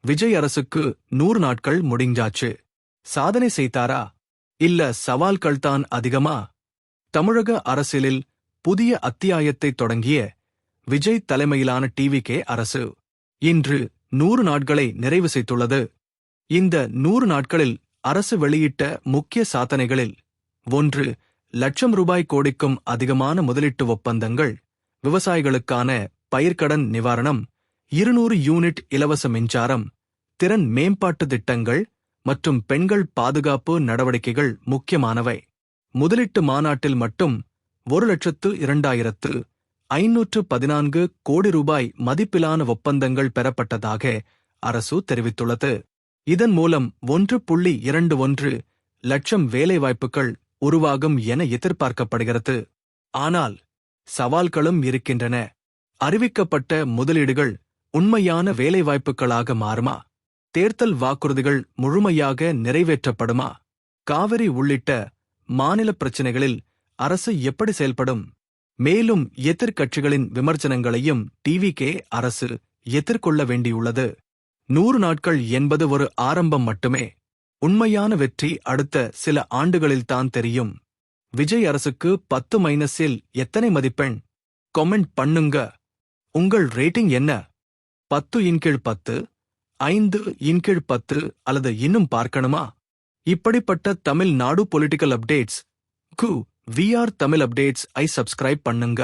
விஜய் அரசுக்கு 100 நாட்கள் முடிஞ்சாச்சு. சாதனை செய்தாரா இல்ல சவால்கள் தான் அதிகமா? தமிழக அரசியலில் புதிய அத்தியாயத்தை தொடங்கிய விஜய் தலைமையிலான டிவிகே அரசு இன்று 100 நாட்களை நிறைவு செய்துள்ளது. இந்த 100 நாட்களில் அரசு வெளியிட்ட முக்கிய சாதனைகளில் 1 லட்சம் ரூபாய் கோடிக்கும் அதிகமான முதலீட்டு ஒப்பந்தங்கள், விவசாயிகளுக்கான பயிர்க்கடன் நிவாரணம், 200 யூனிட் இலவச மின்சாரம், திறன் மேம்பாட்டு திட்டங்கள் மற்றும் பெண்கள் பாதுகாப்பு நடவடிக்கைகள் முக்கியமானவை. முதலீட்டு மாநாட்டில் மட்டும் 1,02,514 கோடி ரூபாய் மதிப்பிலான ஒப்பந்தங்கள் பெறப்பட்டதாக அரசு தெரிவித்துள்ளது. இதன் மூலம் 1.21 லட்சம் வேலைவாய்ப்புகள் உருவாகும் என எதிர்பார்க்கப்படுகிறது. ஆனால் சவால்களும் இருக்கின்றன. அறிவிக்கப்பட்ட முதலீடுகள் உண்மையான வேலைவாய்ப்புகளாக மாறுமா? தேர்தல் வாக்குறுதிகள் முழுமையாக நிறைவேற்றப்படுமா? காவிரி உள்ளிட்ட மாநில பிரச்சினைகளில் அரசு எப்படி செயல்படும்? மேலும் எதிர்க்கட்சிகளின் விமர்சனங்களையும் டிவிகே அரசு எதிர்கொள்ள வேண்டியுள்ளது. 100 நாட்கள் என்பது ஒரு ஆரம்பம் மட்டுமே. உண்மையான வெற்றி அடுத்த சில ஆண்டுகளில்தான் தெரியும். விஜய் அரசுக்கு 10 - எத்தனை மதிப்பெண்? கமெண்ட் பண்ணுங்க. உங்கள் ரேட்டிங் என்ன? 10/10, 5/10 அல்லது இன்னும் பார்க்கணுமா? இப்படிப்பட்ட தமிழ்நாடு பொலிட்டிக்கல் அப்டேட்ஸ் க்கு VR தமிழ் அப்டேட்ஸ் ஐ சப்ஸ்கிரைப் பண்ணுங்க.